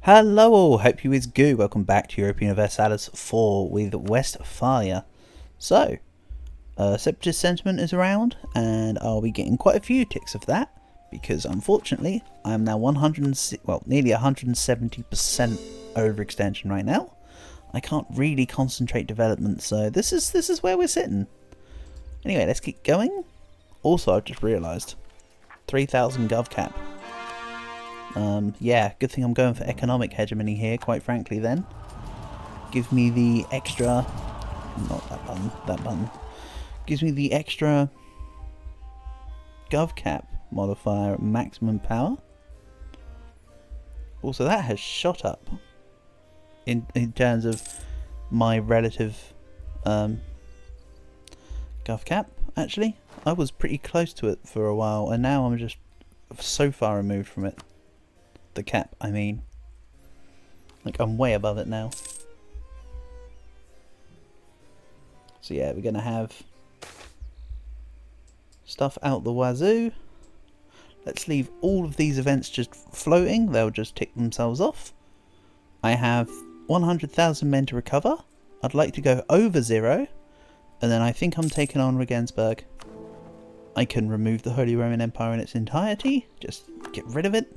Hello all, hope you is good. Welcome back to European Universalis 4 with Westphalia. So, separatist sentiment is around, and I'll be getting quite a few ticks of that, because unfortunately, I am now nearly 170% overextension right now. I can't really concentrate development, so this is where we're sitting. Anyway, let's keep going. Also, I've just realised, 3,000 gov cap. Yeah, good thing I'm going for economic hegemony here, quite frankly then. Give me the extra... not that button, that button. Gives me the extra gov cap modifier at maximum power. Also, that has shot up in terms of my relative gov cap, actually. I was pretty close to it for a while, and now I'm just so far removed from it. The cap, I mean. Like, I'm way above it now. So yeah, we're going to have stuff out the wazoo. Let's leave all of these events just floating. They'll just tick themselves off. I have 100,000 men to recover. I'd like to go over 0. And then I think I'm taking on Regensburg. I can remove the Holy Roman Empire in its entirety. Just get rid of it.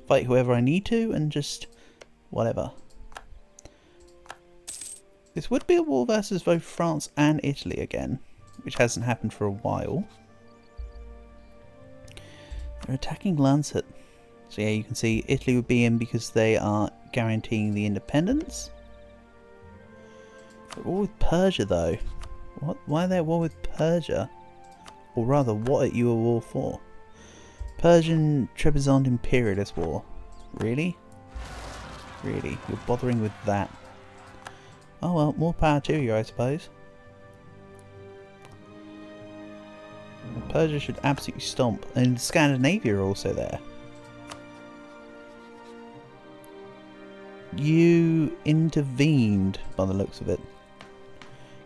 Fight whoever I need to, and just whatever. This would be a war versus both France and Italy again, which hasn't happened for a while. They're attacking Lancet. So yeah, you can see Italy would be in because they are guaranteeing the independence. They're war with Persia though. What? Why are they at war with Persia? Or rather, what are you a war for? Persian Trebizond Imperialist War. Really? Really? You're bothering with that? Oh well, more power to you, I suppose. Persia should absolutely stomp. And Scandinavia are also there. You intervened, by the looks of it.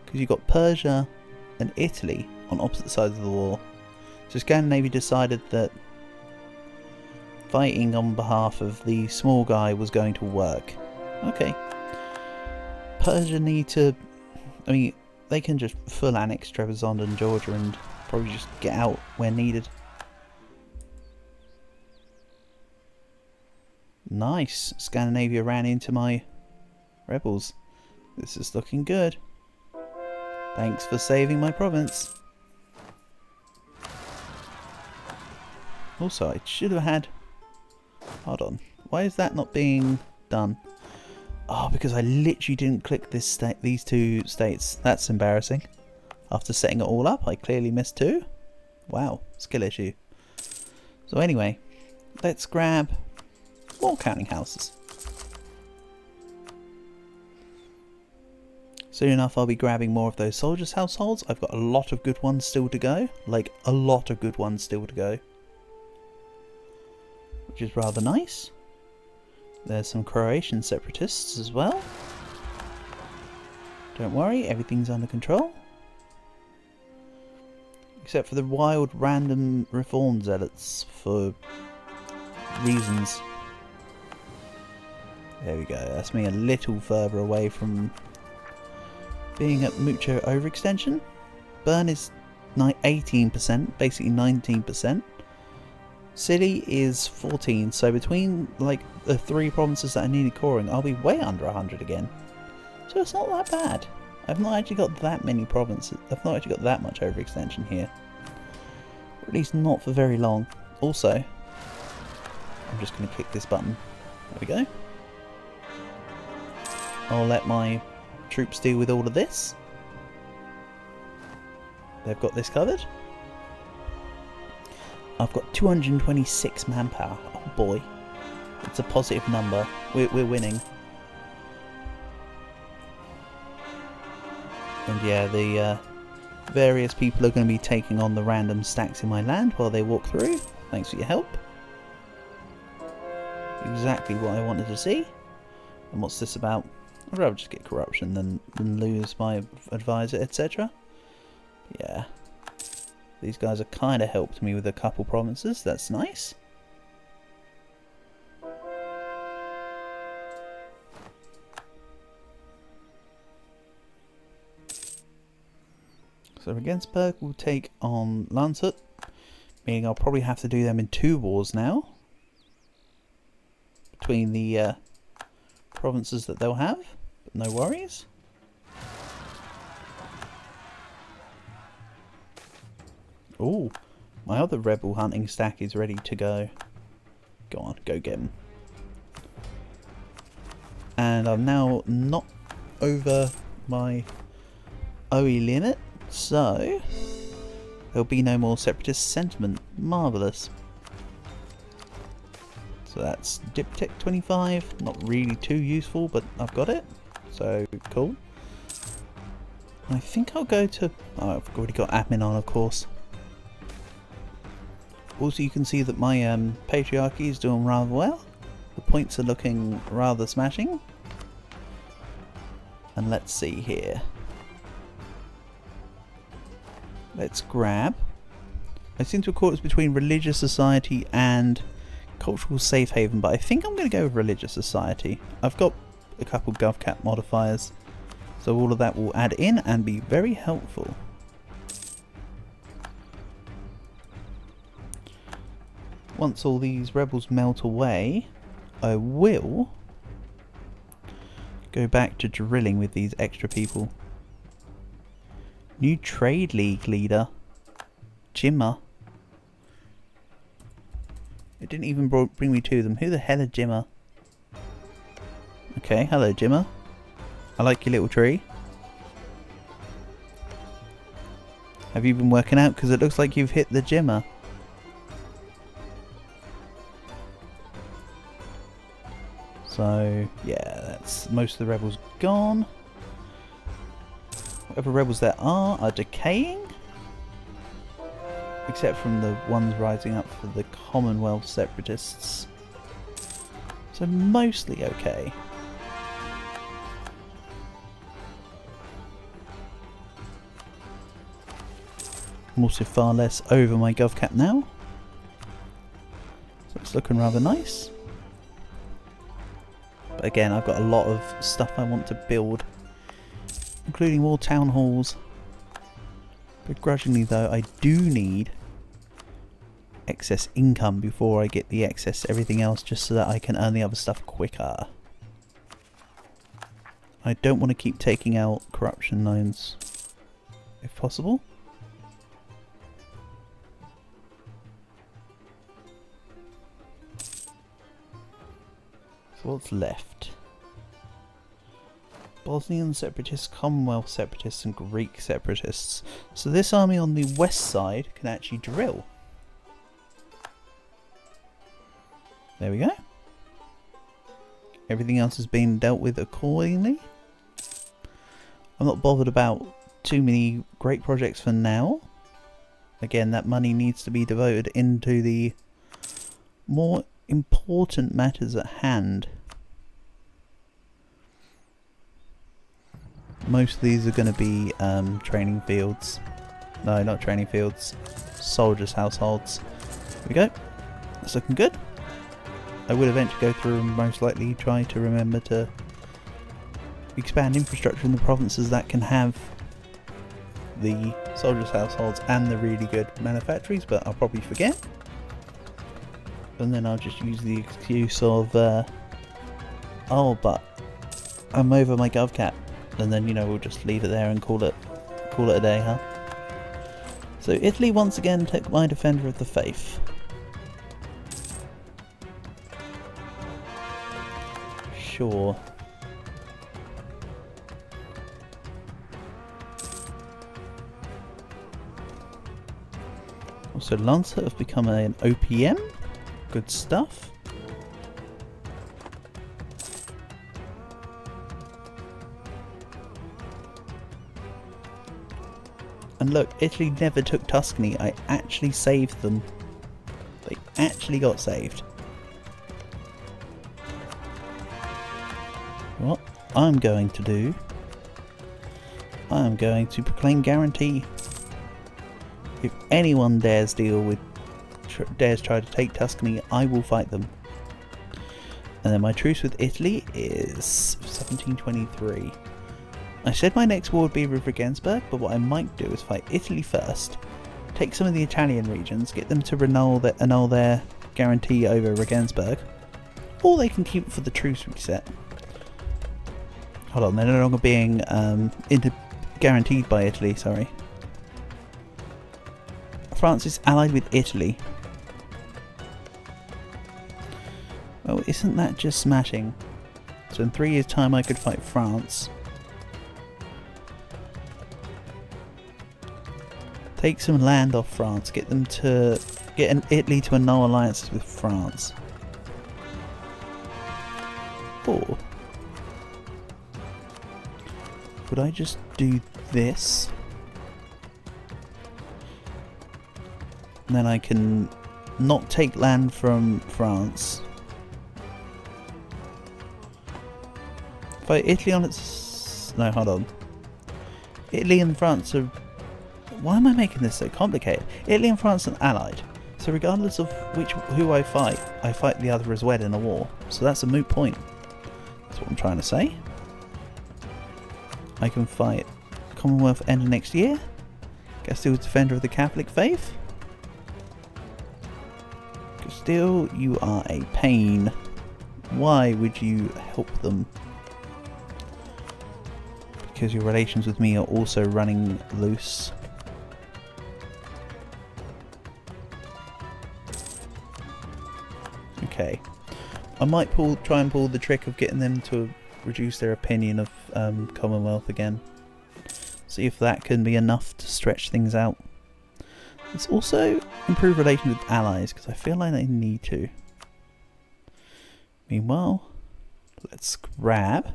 Because you've got Persia and Italy on opposite sides of the war. So Scandinavia decided that fighting on behalf of the small guy was going to work. Okay. Persia need to... I mean, they can just full annex Trebizond and Georgia and probably just get out where needed. Nice. Scandinavia ran into my rebels. This is looking good. Thanks for saving my province. Also, I should have had... Hold on. Why is that not being done? Oh, because I literally didn't click these two states. That's embarrassing. After setting it all up, I clearly missed 2. Wow, skill issue. So anyway, let's grab more counting houses. Soon enough, I'll be grabbing more of those soldiers' households. I've got a lot of good ones still to go. Like, a lot of good ones still to go. Which is rather nice. There's some Croatian separatists as well. Don't worry, everything's under control. Except for the wild random reform zealots for reasons. There we go, that's me a little further away from being at mucho overextension. Bern is 18%, basically 19%. City is 14, so between like the 3 provinces that are nearly coring, I'll be way under 100 again. So it's not that bad. I've not actually got that many provinces. I've not actually got that much overextension here. Or at least not for very long. Also, I'm just going to click this button. There we go. I'll let my troops deal with all of this. They've got this covered. I've got 226 manpower. Oh boy. It's a positive number. We're winning. And yeah, the various people are going to be taking on the random stacks in my land while they walk through. Thanks for your help. Exactly what I wanted to see. And what's this about? I'd rather just get corruption than lose my advisor, etc. Yeah. These guys have kind of helped me with a couple provinces. That's nice. So Regensburg will take on Landshut, meaning I'll probably have to do them in 2 wars now. Between the provinces that they'll have, but no worries. Oh, my other rebel hunting stack is ready to go. Go on, go get him. And I'm now not over my OE limit, so there'll be no more separatist sentiment. Marvellous. So that's Diptech 25, not really too useful, but I've got it, so cool. I think I'll go to... oh, I've already got admin on, of course. Also, you can see that my patriarchy is doing rather well. The points are looking rather smashing. And let's see here. Let's grab... I seem to recall it's between religious society and cultural safe haven, but I think I'm going to go with religious society. I've got a couple GovCap modifiers, so all of that will add in and be very helpful. Once all these rebels melt away, I will go back to drilling with these extra people. New trade league leader, Jimmer. It didn't even bring me to them. Who the hell is Jimmer? Okay, hello Jimmer. I like your little tree. Have you been working out? Because it looks like you've hit the Jimmer. So, yeah, that's most of the rebels gone. Whatever rebels there are decaying. Except from the ones rising up for the Commonwealth separatists. So mostly okay. I'm also far less over my GovCap now. So it's looking rather nice. But again, I've got a lot of stuff I want to build, including more town halls. Begrudgingly though, I do need excess income before I get the excess everything else, just so that I can earn the other stuff quicker. I don't want to keep taking out corruption loans, if possible. So what's left? Bosnian separatists, Commonwealth separatists and Greek separatists. So this army on the west side can actually drill. There we go. Everything else has been dealt with accordingly. I'm not bothered about too many great projects for now. Again, that money needs to be devoted into the more important matters at hand. Most of these are going to be training fields. No, not training fields. Soldiers' households. There we go. That's looking good. I will eventually go through and most likely try to remember to expand infrastructure in the provinces that can have the soldiers' households and the really good manufactories, but I'll probably forget. And then I'll just use the excuse of, oh, but I'm over my GovCap. And then, you know, we'll just leave it there and call it a day, huh? So Italy once again took my Defender of the Faith. Sure. Also, Lancer have become an OPM. Good stuff. And look, Italy never took Tuscany. I actually saved them. They actually got saved. What I'm going to do, I'm going to proclaim guarantee. If anyone dares try to take Tuscany, I will fight them. And then my truce with Italy is 1723. I said my next war would be with Regensburg, but what I might do is fight Italy first, take some of the Italian regions, get them to annul their guarantee over Regensburg, or they can keep it for the truce reset. Hold on, they're no longer being guaranteed by Italy, sorry. France is allied with Italy. Well, isn't that just smashing? So in 3 years' time I could fight France. Take some land off France, get Italy to annul alliances with France. Or would I just do this? And then I can not take land from France. Fight Italy on its... No, hold on. Italy and France are... Why am I making this so complicated? Italy and France are allied. So regardless of who I fight the other as well in a war. So that's a moot point. That's what I'm trying to say. I can fight Commonwealth end of next year. Castile defender of the Catholic faith. Castile, you are a pain. Why would you help them? Because your relations with me are also running loose. Okay. I might try and pull the trick of getting them to reduce their opinion of Commonwealth again. See if that can be enough to stretch things out. Let's also improve relations with allies, because I feel like they need to. Meanwhile, let's grab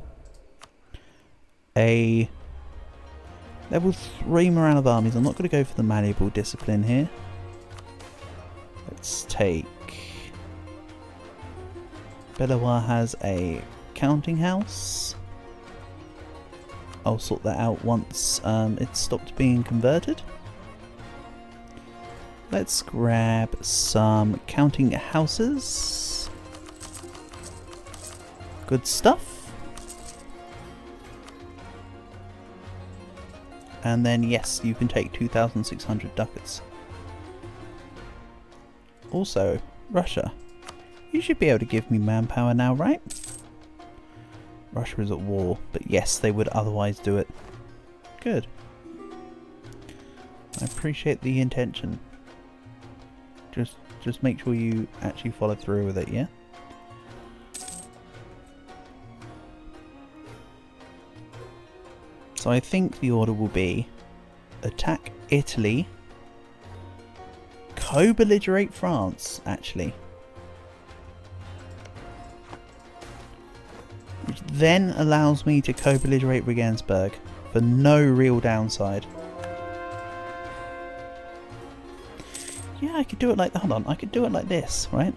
a level 3 morale of armies. I'm not going to go for the malleable discipline here. Let's take... Bellois has a counting house. I'll sort that out once it's stopped being converted. Let's grab some counting houses. Good stuff. And then yes, you can take 2,600 ducats. Also, Russia. You should be able to give me manpower now, right? Russia is at war, but yes, they would otherwise do it. Good. I appreciate the intention. Just make sure you actually follow through with it, yeah? So I think the order will be attack Italy, co-belligerate France, actually. Which then allows me to co-belligerate Regensburg for no real downside. Yeah, I could do it like... Hold on, I could do it like this, right?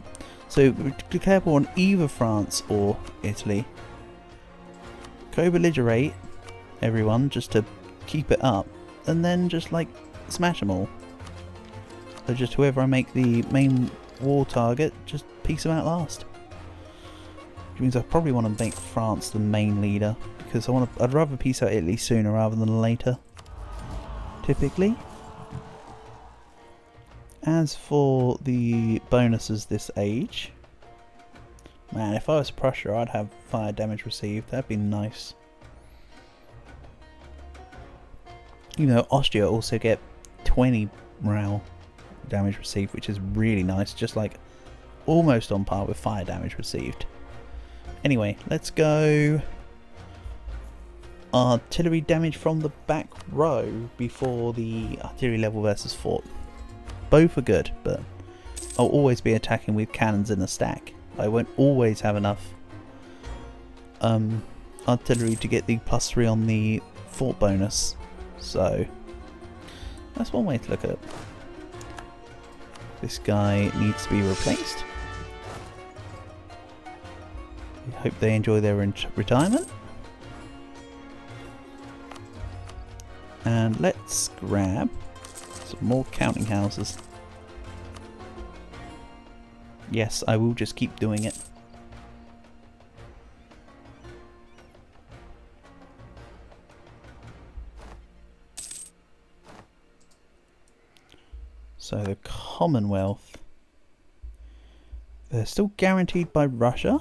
So, declare war on either France or Italy. Co-belligerate everyone just to keep it up. And then just, like, smash them all. So just whoever I make the main war target, just piece them out last. Which means I probably want to make France the main leader. Because I'd rather piece out Italy sooner rather than later. Typically. As for the bonuses this age, man, if I was Prussia, I'd have fire damage received. That'd be nice. You know, Austria also get 20 morale damage received, which is really nice. Just like almost on par with fire damage received. Anyway, let's go artillery damage from the back row before the artillery level versus fort. Both are good, but I'll always be attacking with cannons in a stack. I won't always have enough artillery to get the +3 on the fort bonus. So that's one way to look at it. This guy needs to be replaced. I hope they enjoy their retirement. And let's grab some more counting houses. Yes, I will just keep doing it. So the Commonwealth, they're still guaranteed by Russia.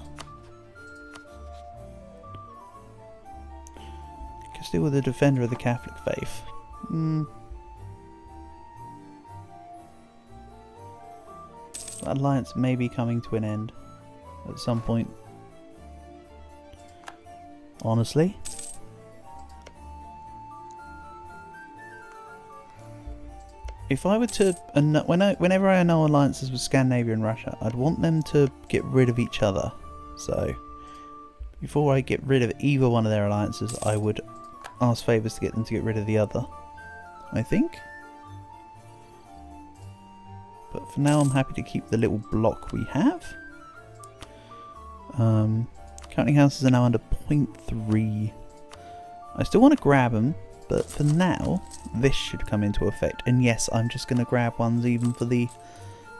Still with the defender of the Catholic faith. That alliance may be coming to an end at some point. Honestly. If I were to, whenever I annul alliances with Scandinavia and Russia, I'd want them to get rid of each other. So, before I get rid of either one of their alliances, I would ask favours to get them to get rid of the other, I think. But for now I'm happy to keep the little block we have. Counting houses are now under 0.3. I still want to grab them, but for now this should come into effect. And yes, I'm just going to grab ones even for the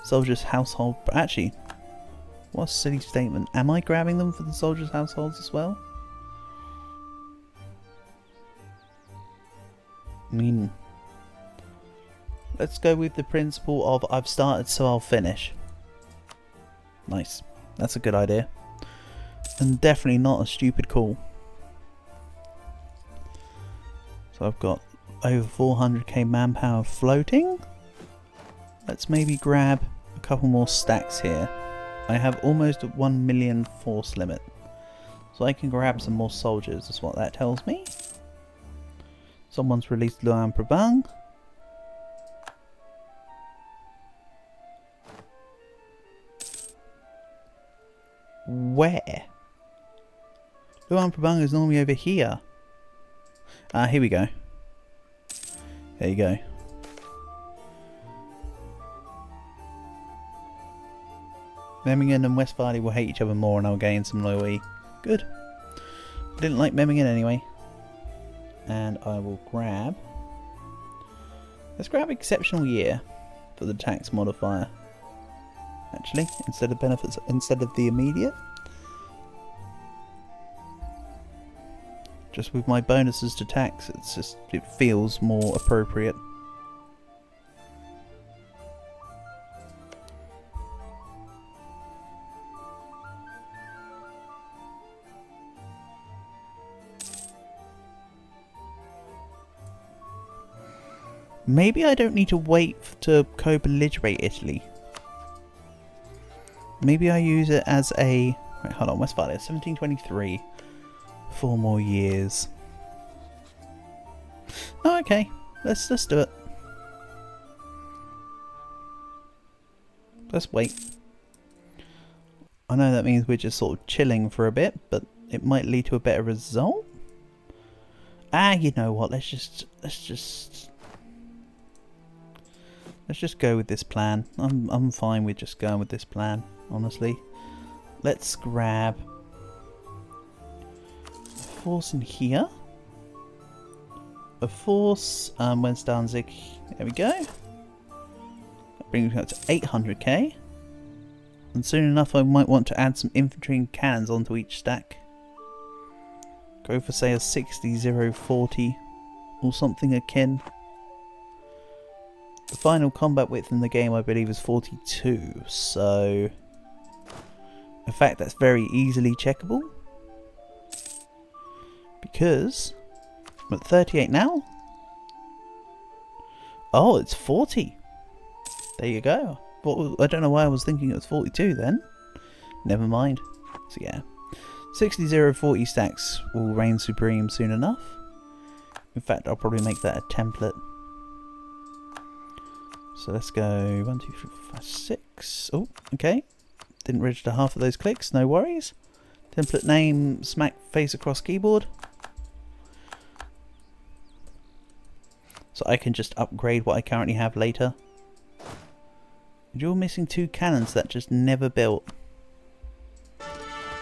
soldiers' household. But actually, what a silly statement. Am I grabbing them for the soldiers' households as well? I mean, let's go with the principle of I've started so I'll finish. Nice. That's a good idea. And definitely not a stupid call. So I've got over 400k manpower floating. Let's maybe grab a couple more stacks here. I have almost a 1 million force limit. So I can grab some more soldiers, is what that tells me. Someone's released Luan Prabang. Where? Luan Prabang is normally over here. Ah, here we go. There you go. Memmingen and Westphalia will hate each other more and I'll gain some loyalty. Good. I didn't like Memmingen anyway. And I will grab... Let's grab exceptional year for the tax modifier. Actually, instead of benefits, instead of the immediate. Just with my bonuses to tax, it feels more appropriate. Maybe I don't need to wait to co-belligerate Italy. Maybe I use it as a... Wait, hold on, Westphalia, 1723. 4 more years. Oh, okay. Let's do it. Let's wait. I know that means we're just sort of chilling for a bit, but it might lead to a better result. Ah, you know what? Let's just go with this plan. I'm fine with just going with this plan, honestly. Let's grab a force in here. A force, when's Danzig? There we go. That brings me up to 800k. And soon enough I might want to add some infantry and cannons onto each stack. Go for say a 60-0-40 or something akin. The final combat width in the game I believe is 42, so in fact that's very easily checkable because I'm at 38 now. Oh, it's 40. There you go. I don't know why I was thinking it was 42 then. Never mind. So yeah, 60-0-40 stacks will reign supreme soon enough. In fact, I'll probably make that a template. So let's go 1, 2, 3, 4, 5, 6. Oh, okay. Didn't register half of those clicks, no worries. Template name, smack face across keyboard. So I can just upgrade what I currently have later. And you're missing 2 cannons that just never built.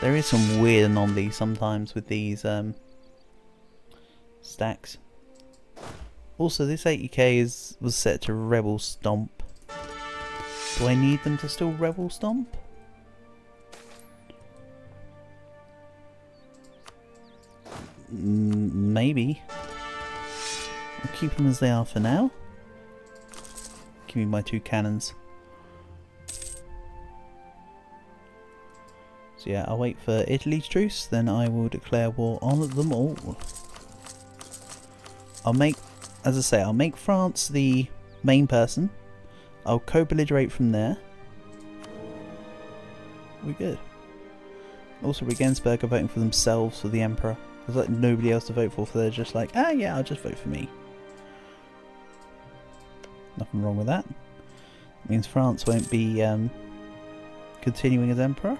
There is some weird anomalies sometimes with these stacks. Also, this 80k was set to Rebel Stomp. Do I need them to still Rebel Stomp? Maybe. I'll keep them as they are for now. give me my 2 cannons. So yeah, I'll wait for Italy's truce, then I will declare war on them all. I'll make, as I say, I'll make France the main person. I'll co-belligerate from there. We're good. Also, Regensburg are voting for themselves for the Emperor. There's like nobody else to vote for, so they're just like, ah yeah, I'll just vote for me. Nothing wrong with that. It means France won't be continuing as Emperor.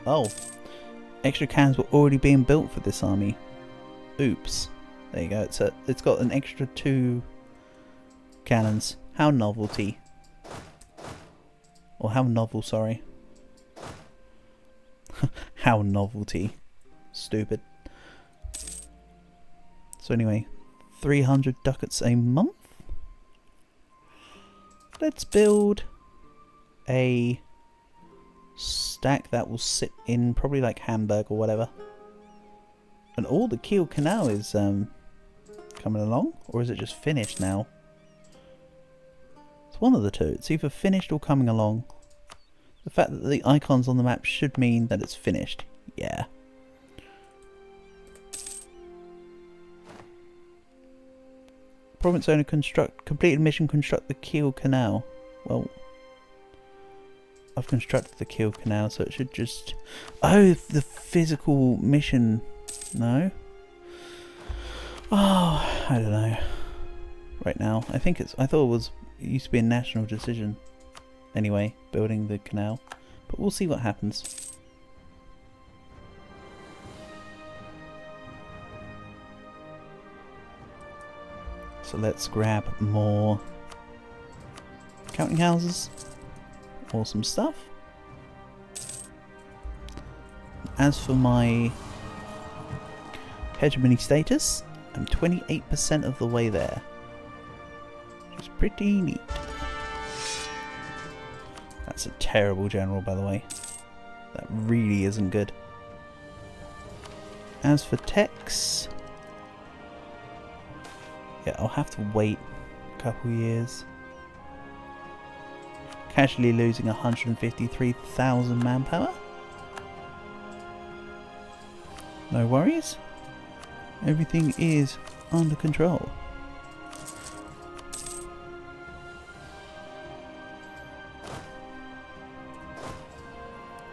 Oh, extra cannons were already being built for this army. Oops. There you go. It's got an extra 2 cannons. How novelty. Or how novel, sorry. How novelty. Stupid. So anyway, 300 ducats a month. Let's build a stack that will sit in probably like Hamburg or whatever. And all the Kiel Canal is coming along, or is it just finished now? It's one of the two. It's either finished or coming along. The fact that the icons on the map should mean that it's finished. Yeah. Province owner completed mission, construct the Kiel Canal. Well, I've constructed the Kiel Canal, so it should just... Oh, the physical mission. No? Oh, I don't know. Right now, I think it's... I thought it used to be a national decision. Anyway, building the canal. But we'll see what happens. So let's grab more counting houses. Awesome stuff. As for my hegemony status, I'm 28% of the way there. Which is pretty neat. That's a terrible general, by the way. That really isn't good. As for techs, yeah, I'll have to wait a couple years. Casually losing 153,000 manpower. No worries. Everything is under control.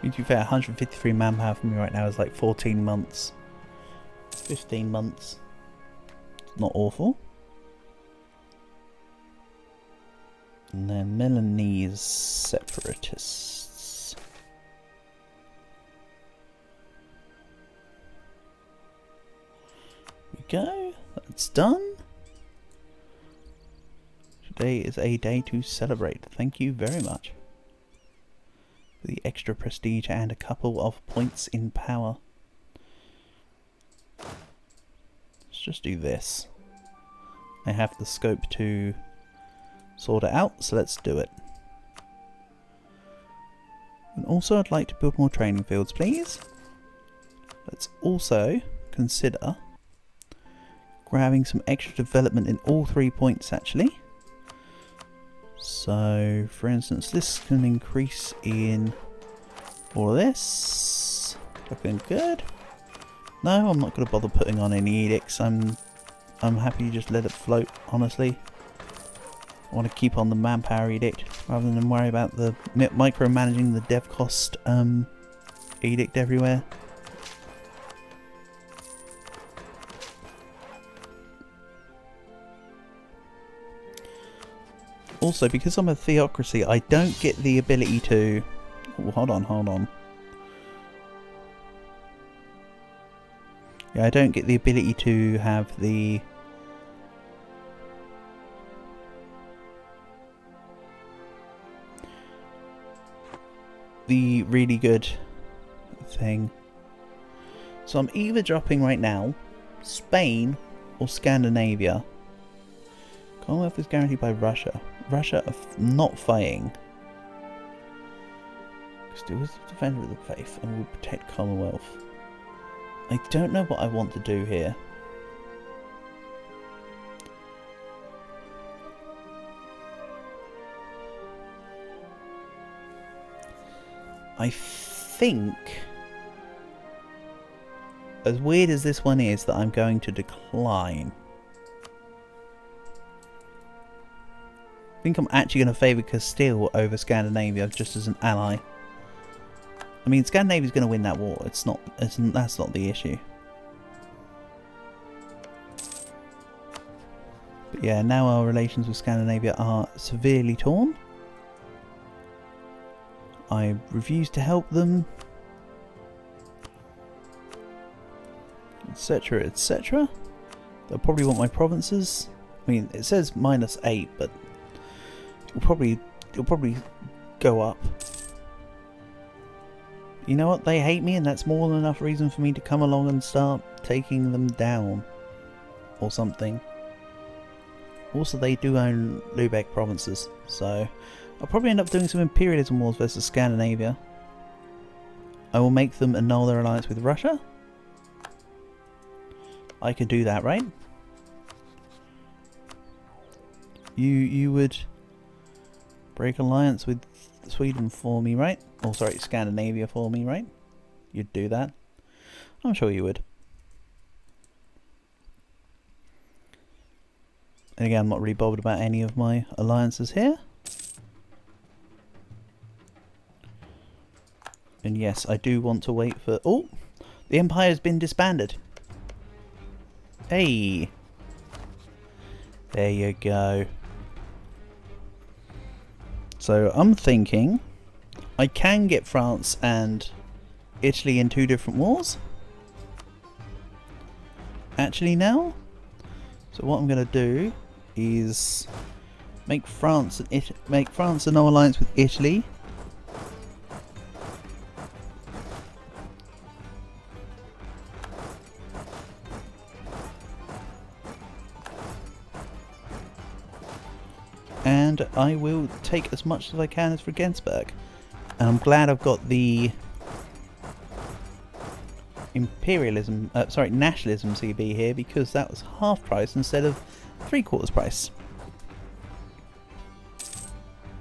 To be fair, 153 manpower for me right now is like 14 months. 15 months. Not awful. And then Milanese separatists. There we go. That's done. Today is a day to celebrate. Thank you very much. For the extra prestige and a couple of points in power. Let's just do this. I have the scope to sort it out, so let's do it. And also I'd like to build more training fields, please. Let's also consider grabbing some extra development in all 3 points actually. So for instance, this can increase in all of this. Looking good. No, I'm not going to bother putting on any edicts. I'm happy to just let it float, honestly. I want to keep on the manpower edict rather than worry about the micromanaging the dev cost edict everywhere. Also, because I'm a theocracy, I don't get the ability to... Oh, hold on. Yeah, I don't get the ability to have the... really good thing. So I'm either dropping right now Spain or Scandinavia. Commonwealth is guaranteed by Russia. Russia are not fighting. Still is the defender of the faith and will protect Commonwealth. I don't know what I want to do here. I think, as weird as this one is, that I'm going to decline. I think I'm actually going to favour Castile over Scandinavia just as an ally. I mean, Scandinavia's going to win that war. That's not the issue. But yeah, now our relations with Scandinavia are severely torn. I refuse to help them, etc, etc. They'll probably want my provinces. I mean, it says -8, but it'll probably go up. You know what? They hate me, and that's more than enough reason for me to come along and start taking them down, or something. Also, they do own Lübeck provinces, so I'll probably end up doing some imperialism wars versus Scandinavia. I will make them annul their alliance with Russia. I could do that, right? You would break alliance with Sweden for me, right? Oh, sorry, Scandinavia for me, right? You'd do that. I'm sure you would. And again, I'm not really bothered about any of my alliances here. And yes, I do want to wait for... Oh! The Empire has been disbanded. Hey! There you go. So I'm thinking I can get France and Italy in 2 different wars. Actually now. So what I'm going to do is make France a no alliance with Italy. And I will take as much as I can as Regensburg. And I'm glad I've got the nationalism CB here, because that was half price instead of 3/4 price.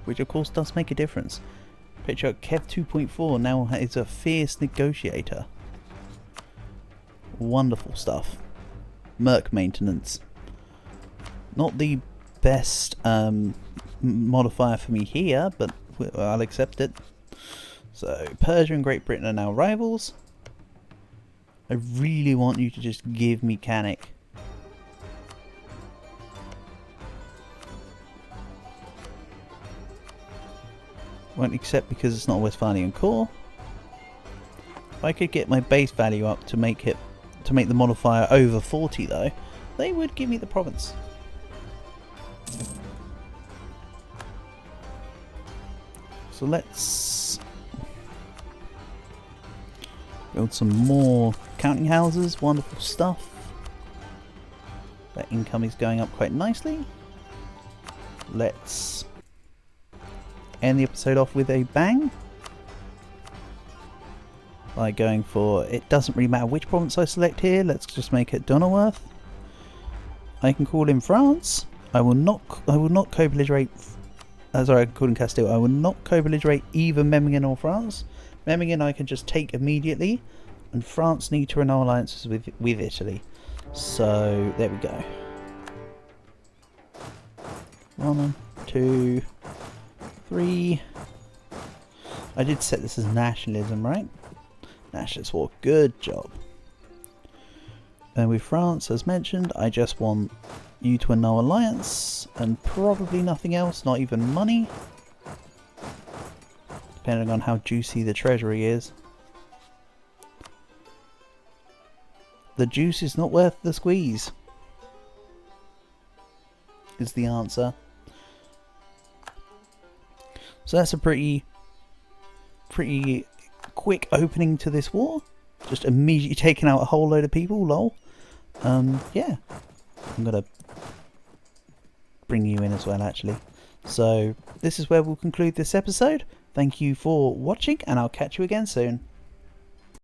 Which of course does make a difference. Patriot Kev 2.4 now is a fierce negotiator. Wonderful stuff. Merc maintenance. Not the best modifier for me here, but I'll accept it. So Persia and Great Britain are now rivals. I really want you to just give me Canik. Won't accept because it's not a Westphalian core. If I could get my base value up to make the modifier over 40 though, they would give me the province. So let's build some more counting houses. Wonderful stuff. That income is going up quite nicely. Let's end the episode off with a bang by going for, it doesn't really matter which province I select here, let's just make it Donauworth. I can call in France. I will not co-belligerate, sorry, I can call in Castile. I will not co-belligerate either Memmingen or France. Memmingen I can just take immediately, and France need to renew alliances with Italy. So there we go. 1, 2, 3. I did set this as nationalism, right? Nationalist war, good job. And with France, as mentioned, I just want you to annul alliance, and probably nothing else, not even money. Depending on how juicy the treasury is. The juice is not worth the squeeze, is the answer. So that's a pretty quick opening to this war. Just immediately taking out a whole load of people, lol. Yeah. I'm going to bring you in as well, actually. So this is where we'll conclude this episode. Thank you for watching, and I'll catch you again soon.